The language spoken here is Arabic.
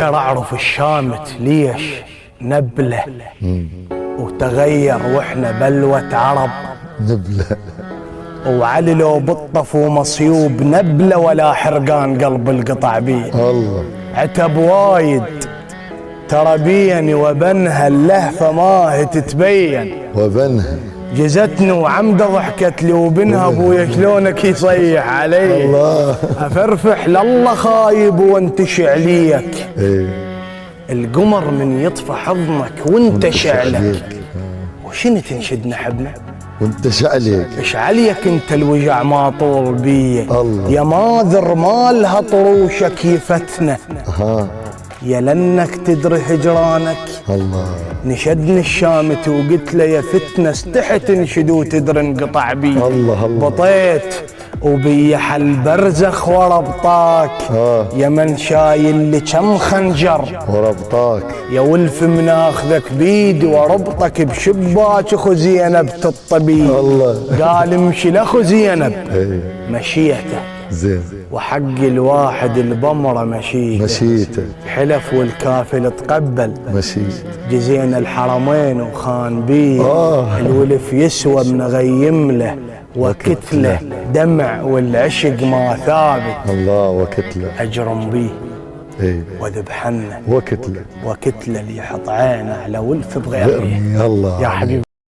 اعرف الشامت ليش نبله وتغير واحنا بلوة عرب نبله وعلي لو بالطف ومصيوب نبله ولا حرقان قلب القطع بيه. الله عتب وايد ترى بيني وبنها اللهفة ما تتبين وبنها جزتني وعمده ضحكت لي وبنها ابويا شلونك يصيح علي الله افرفح لله خايب وانتشع ليك ايه القمر من يطفى حضنك وانت شعلك وشنو تنشدنا حبنا وانت شعليك ايش عليك انت الوجع ما طول بيه الله. يا ماذر مالها طروشك يفتنا ها يا لانك تدري هجرانك الله نشدني الشامت وقلت له يا فتنه استحت انشد وتدري انقطع بي الله الله. بطيت وبيح البرزخ وربطاك يا من شايل لي كم خنجر وربطاك يا ولف من اخذك بيدي وربطك بشباك اخو زينب الطبيب الله. قال امشي لاخو زينب ايه مشيته زين وحق الواحد البمره مشيته حلف والكافل تقبل مشيت جزينا الحرمين وخان بيه الولف يسوى من غيم له وكتله دمع والعشق ما ثابت الله وكتله اجرم بيه ايه وذبحنا وكتله وكتله اللي يحط عينه على ولف بغير الله يا حبيب